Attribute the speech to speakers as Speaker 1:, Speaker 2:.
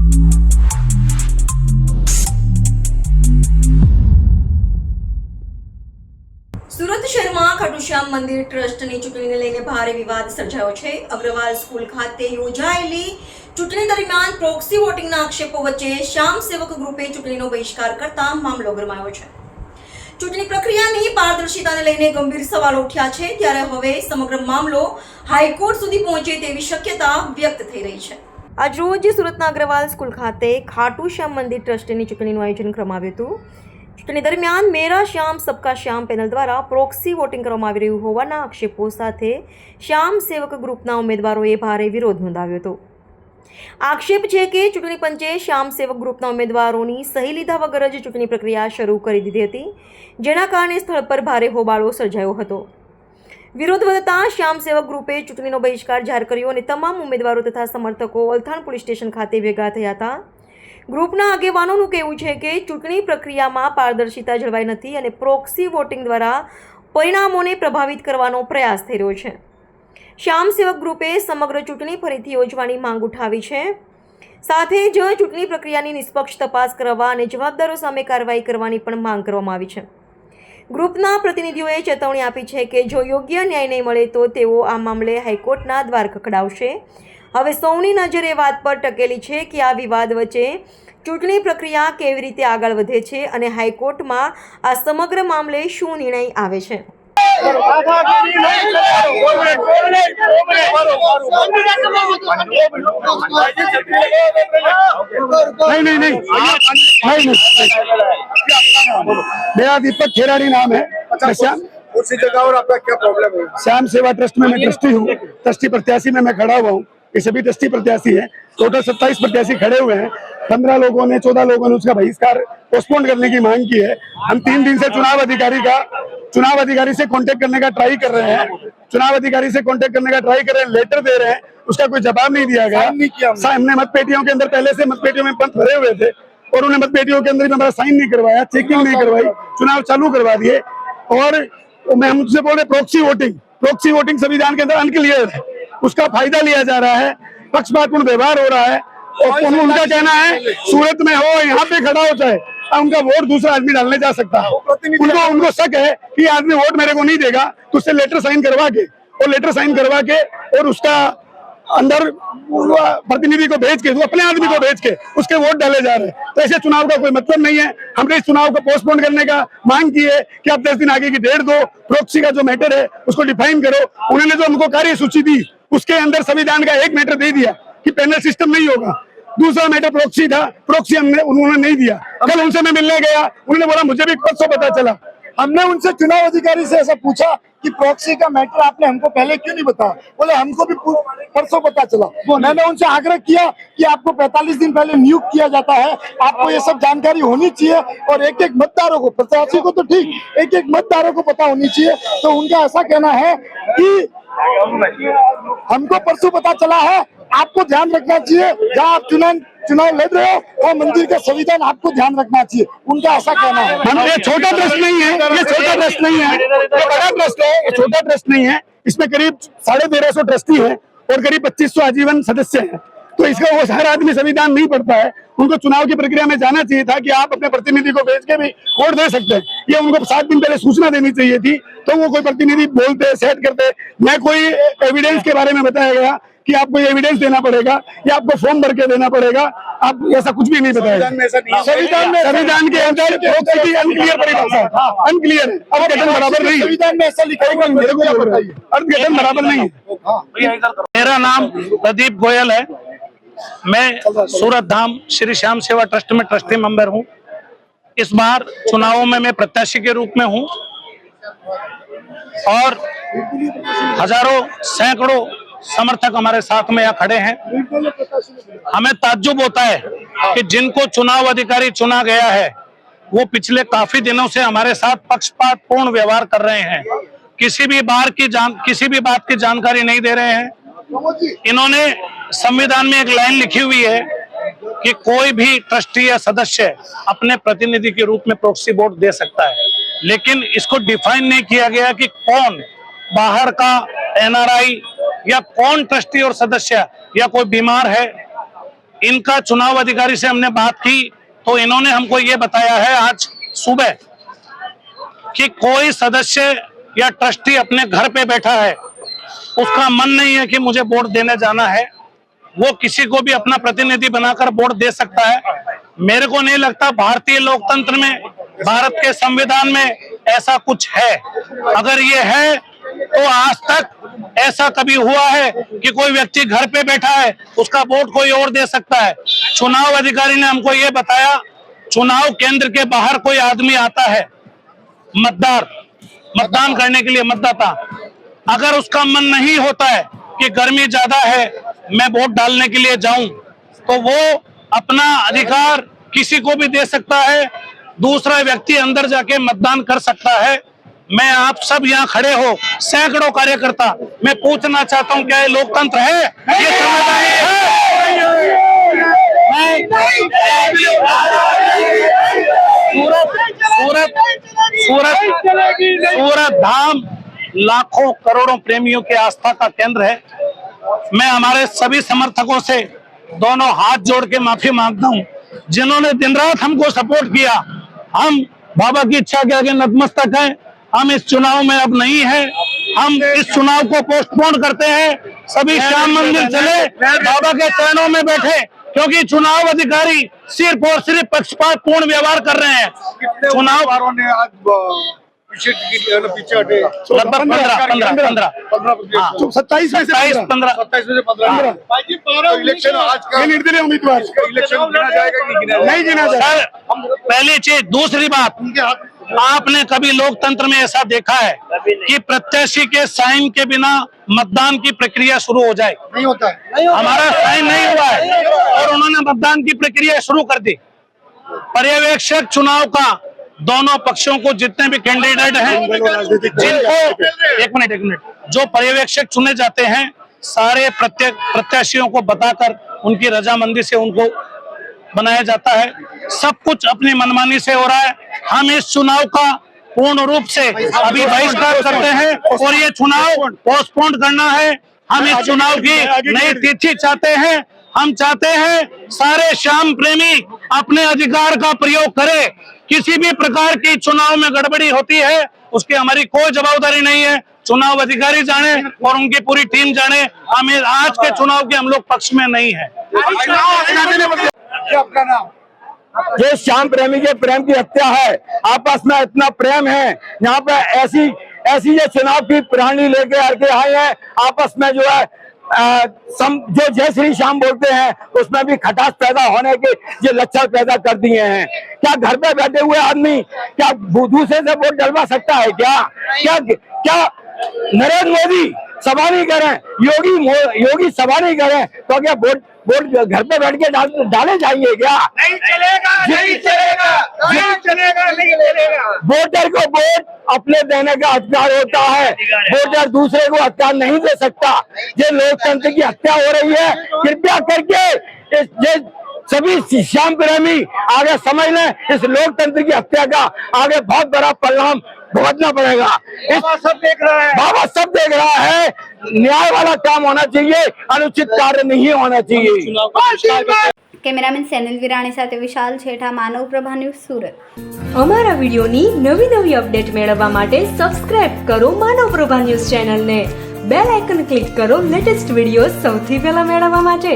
Speaker 1: સુરત શહેરમાં ખાટુ શ્યામ મંદિર ટ્રસ્ટની ચૂંટણીને લઈને ભારે વિવાદ સર્જાયો છે। અગ્રવાલ સ્કૂલ ખાતે યોજાયેલી ચૂંટણી દરમિયાન પ્રોક્સી વોટિંગના આક્ષેપો વચ્ચે શ્યામ સેવક ગ્રુપે ચૂંટણીનો બહિષ્કાર કરતા મામલો ગરમાયો છે। ચૂંટણી પ્રક્રિયાની પારદર્શિતાને લઈને ગંભીર સવાલો ઉઠ્યા છે, ત્યારે હવે સમગ્ર મામલો હાઈકોર્ટ સુધી પહોંચે તેવી શક્યતા વ્યક્ત થઈ રહી છે। આજરોજ સુરતના અગ્રવાલ સ્કૂલ ખાતે ખાટુ શ્યામ મંદિર ટ્રસ્ટની ચૂંટણીનું આયોજન કરવામાં આવ્યું હતું। ચૂંટણી દરમિયાન મેરા શ્યામ સબકા શ્યામ પેનલ દ્વારા પ્રોક્સી વોટિંગ કરવામાં આવી રહ્યું હોવાના આક્ષેપો સાથે શ્યામ સેવક ગ્રુપના ઉમેદવારોએ ભારે વિરોધ નોંધાવ્યો હતો। આક્ષેપ છે કે ચૂંટણી પંચે શ્યામ સેવક ગ્રુપના ઉમેદવારોની સહી લીધા વગર જ ચૂંટણી પ્રક્રિયા શરૂ કરી દીધી હતી, જેના કારણે સ્થળ પર ભારે હોબાળો સર્જાયો હતો। વિરોધ વધતા શ્યામ સેવક ગ્રુપે ચૂંટણીનો બહિષ્કાર જાહેર કર્યો અને તમામ ઉમેદવારો તથા સમર્થકો અલથાણ પોલીસ સ્ટેશન ખાતે ભેગા થયા હતા। ગ્રુપના આગેવાનોનું કહેવું છે કે ચૂંટણી પ્રક્રિયામાં પારદર્શિતા જળવાઈ નથી અને પ્રોક્સી વોટિંગ દ્વારા પરિણામોને પ્રભાવિત કરવાનો પ્રયાસ થઈ રહ્યો છે। શ્યામ સેવક ગ્રુપે સમગ્ર ચૂંટણી ફરીથી યોજવાની માંગ ઉઠાવી છે, સાથે જ ચૂંટણી પ્રક્રિયાની નિષ્પક્ષ તપાસ કરવા અને જવાબદારો સામે કાર્યવાહી કરવાની પણ માંગ કરવામાં આવી છે। ગ્રુપના પ્રતિનિધિઓએ ચેતવણી આપી છે કે જો યોગ્ય ન્યાય નહીં મળે તો તેઓ આ મામલે હાઈકોર્ટના દ્વાર ખખડાવશે। હવે સૌની નજર એ વાત પર ટકેલી છે કે આ વિવાદ વચ્ચે ચૂંટણી પ્રક્રિયા કેવી રીતે આગળ વધે છે અને હાઈકોર્ટમાં આ સમગ્ર મામલે શું નિર્ણય આવે છે।
Speaker 2: मेरा दीपक खेराड़ी नाम है।
Speaker 3: उसी जगह और आपका क्या प्रॉब्लम है?
Speaker 2: श्याम सेवा ट्रस्ट में मैं ट्रस्टी हूँ। ट्रस्टी प्रत्याशी में मैं खड़ा हुआ हूँ। ये सभी ट्रस्टी प्रत्याशी हैं। टोटल 27 प्रत्याशी खड़े हुए हैं। 15 लोगों ने 14 लोगों ने उसका बहिष्कार पोस्टपोन करने की मांग की है। हम 3 दिन से चुनाव अधिकारी से कांटेक्ट करने का ट्राई कर रहे हैं। लेटर दे रहे हैं, उसका कोई जवाब नहीं दिया गया। हमने मतपेटियों के अंदर पहले से मतपेटियों में पंथ भरे हुए थे और उन्हें मतपेटियों के अंदर हमारा साइन नहीं करवाया, चेकिंग नहीं करवाई, चुनाव चालू करवा दिए। और मैं हमसे बोल रहे प्रोक्सी वोटिंग संविधान के अंदर अनक्लियर है, उसका फायदा लिया जा रहा है, पक्षपातपूर्ण व्यवहार हो रहा है। और उनका कहना है सूरत में हो, यहाँ पे खड़ा हो चाहे उनका वोट दूसरा आदमी डालने जा सकता है। उनको शक है कि आदमी वोट मेरे को नहीं देगा तो उससे लेटर साइन करवा के और उसका अंदर प्रतिनिधि को भेज के, अपने आदमी को भेज के उसके वोट डाले जा रहे हैं। तो ऐसे चुनाव का कोई मतलब नहीं है। हमने इस चुनाव को पोस्टपोन करने का मांग की है कि आप 10 दिन आगे की डेट दो, प्रोक्सी का जो मैटर है उसको डिफाइन करो। उन्होंने जो हमको कार्यसूची दी उसके अंदर संविधान का एक मैटर दे दिया कि पैनल सिस्टम नहीं होगा। दूसरा मैटर प्रोक्सी था, प्रोक्सी उन्होंने नहीं दिया। कल उनसे मैं मिलने गया, उन्होंने बोला मुझे भी परसों पता चला।
Speaker 3: हमने उनसे चुनाव अधिकारी से ऐसा पूछा कि प्रॉक्सी का मैटर आपने हमको पहले क्यों नहीं बताया? बोले हमको भी परसों पता चला। मैंने उनसे आग्रह किया कि आपको 45 दिन पहले नियुक्त किया जाता है, आपको ये सब जानकारी होनी चाहिए और एक एक मतदारों को, प्रत्याशी को तो ठीक, एक एक मतदारों को पता होनी चाहिए। तो उनका ऐसा कहना है कि हमको परसों पता चला है, आपको ध्यान रखना चाहिए जहाँ आप चुनाव लड़ रहे हो और मंदिर का संविधान आपको ध्यान रखना चाहिए, उनका ऐसा कहना है।
Speaker 2: ये छोटा ट्रस्ट नहीं है, ये छोटा ट्रस्ट नहीं है, ये बड़ा ट्रस्ट है, ये छोटा ट्रस्ट नहीं है। इसमें करीब 1350 ट्रस्टी हैं और करीब 2500 आजीवन सदस्य हैं। तो इसका वो हर आदमी संविधान नहीं पढ़ता है। उनको चुनाव की प्रक्रिया में जाना चाहिए था कि आप अपने प्रतिनिधि को भेज के भी वोट दे सकते हैं। ये उनको 7 दिन पहले सूचना देनी चाहिए थी, तो वो कोई प्रतिनिधि बोलते सेट करते, न कोई एविडेंस के बारे में बताया गया कि आपको ये एविडेंस देना पड़ेगा या आपको फॉर्म भर के देना पड़ेगा। आप ऐसा कुछ भी नहीं बताया। संविधान के अंदर अनक्लियर परिभाषा है, अनक्लियर है। अर्थगठन बराबर नहीं, संविधान में ऐसा लिखा है, अर्थगठन बराबर नहीं है।
Speaker 4: मेरा नाम प्रदीप गोयल है। मैं सूरत धाम श्री श्याम सेवा ट्रस्ट में ट्रस्टी मेंबर हूँ। इस बार चुनावों में मैं प्रत्याशी के रूप में हूँ और हजारों सैकड़ों समर्थक हमारे साथ में यहाँ खड़े हैं। हमें ताज्जुब होता है कि जिनको चुनाव अधिकारी चुना गया है वो पिछले काफी दिनों से हमारे साथ पक्षपातपूर्ण व्यवहार कर रहे हैं, किसी भी बात की जानकारी नहीं दे रहे हैं। इन्होंने संविधान में एक लाइन लिखी हुई है कि कोई भी ट्रस्टी या सदस्य अपने प्रतिनिधि के रूप में प्रॉक्सी वोट दे सकता है, लेकिन इसको डिफाइन नहीं किया गया कि कौन बाहर का NRI या कौन ट्रस्टी और सदस्य या कोई बीमार है इनका चुनाव अधिकारी से हमने बात की तो इन्होंने हमको ये बताया है आज सुबह कि कोई सदस्य या ट्रस्टी अपने घर पे बैठा है, उसका मन नहीं है कि मुझे वोट देने जाना है, वो किसी को भी अपना प्रतिनिधि बनाकर वोट दे सकता है। मेरे को नहीं लगता भारतीय लोकतंत्र में, भारत के संविधान में ऐसा कुछ है। अगर ये है तो आज तक ऐसा कभी हुआ है कि कोई व्यक्ति घर पे बैठा है उसका वोट कोई और दे सकता है? चुनाव अधिकारी ने हमको ये बताया, चुनाव केंद्र के बाहर कोई आदमी आता है मतदान करने के लिए, मतदाता, अगर उसका मन नहीं होता है कि गर्मी ज्यादा है मैं वोट डालने के लिए जाऊं, तो वो अपना अधिकार किसी को भी दे सकता है, दूसरा व्यक्ति अंदर जाके मतदान कर सकता है। मैं आप सब यहाँ खड़े हो, सैकड़ों कार्यकर्ता, मैं पूछना चाहता हूँ क्या ये लोकतंत्र है? ये समझदारी है? सूरत धाम लाखों करोड़ों प्रेमियों के आस्था का केंद्र है। मैं हमारे सभी समर्थकों से दोनों हाथ जोड़ के माफी मांगता हूं, जिन्होंने दिन रात हमको सपोर्ट किया। हम बाबा की इच्छा के आगे नतमस्तक हैं। हम इस चुनाव में अब नहीं है, हम इस चुनाव को पोस्टपोन करते हैं। सभी श्याम मंदिर चले, बाबा के चरणों में बैठे, क्योंकि चुनाव अधिकारी सिर्फ और सिर्फ पक्षपात पूर्ण व्यवहार कर रहे हैं। चुनाव ने आज पीछे हटे लगभग 15
Speaker 2: 27 में से 15
Speaker 3: इलेक्शन आज का
Speaker 2: निर्दलीय उम्मीदवार
Speaker 3: इलेक्शन गिना जाएगा कि
Speaker 2: नहीं गिना जाएगा।
Speaker 4: पहली चीज। दूसरी बात, आपने कभी लोकतंत्र में ऐसा देखा है कि प्रत्याशी के साइन के बिना मतदान की प्रक्रिया शुरू हो जाए?
Speaker 3: नहीं होता है।
Speaker 4: हमारा साइन नहीं हुआ है और उन्होंने मतदान की प्रक्रिया शुरू कर दी। पर्यवेक्षक चुनाव का दोनों पक्षों को जितने भी कैंडिडेट हैं, जिनको एक मिनट जो पर्यवेक्षक चुने जाते हैं, सारे प्रत्याशियों को बताकर उनकी रजामंदी से उनको बनाया जाता है। सब कुछ अपनी मनमानी से हो रहा है। हम इस चुनाव का पूर्ण रूप से अभी बहिष्कार करते हैं और ये चुनाव पोस्टपोन करना है। हम इस चुनाव की नई तिथि चाहते हैं। हम चाहते हैं सारे श्याम प्रेमी अपने अधिकार का प्रयोग करें। किसी भी प्रकार की चुनाव में गड़बड़ी होती है उसकी हमारी कोई जवाबदारी नहीं है। चुनाव अधिकारी जाने और उनकी पूरी टीम जाने, हमें आज के चुनाव के हम लोग पक्ष में नहीं है।
Speaker 3: आपका नाम?
Speaker 2: जो श्याम प्रेमी के प्रेम की हत्या है, आपस में इतना प्रेम है, यहाँ पे ऐसी जो चुनाव की प्रणाली लेके आके आए हैं, आपस में जो है जो जय श्री श्याम बोलते हैं उसमें भी खटास पैदा होने के ये लक्षण पैदा कर दिए हैं। क्या घर पे बैठे हुए आदमी क्या दूसरे से वोट डलवा सकता है? क्या नरेंद्र मोदी सभा नहीं करें, योगी सभा नहीं करें तो क्या वोट घर पे बैठ के डाले जाएंगे क्या? नहीं चलेगा। वोटर को वोट अपने देने का अधिकार होता है, वोटर दूसरे को अधिकार नहीं दे सकता। ये लोकतंत्र की हत्या हो रही है। कृपया करके सभी श्याम प्रेमी आगे समझ लें, इस लोकतंत्र की हत्या का आगे बहुत बड़ा परिणाम भुगतना पड़ेगा। बाबा सब देख रहा है। न्याय वाला काम होना चाहिए, अनुचित कार्य नहीं होना चाहिए।
Speaker 5: કેમેરામેન સેનલ વિરાણી સાથે વિશાલ છેઠા, માનવ પ્રભા ન્યૂઝ સુરત।
Speaker 6: અમારા વિડિયોની નવી અપડેટ મેળવવા માટે સબસ્ક્રાઇબ કરો માનવ પ્રભા ન્યૂઝ ચેનલને, બેલ આઇકન ક્લિક કરો લેટેસ્ટ વિડિયો સૌથી પહેલા મેળવવા માટે।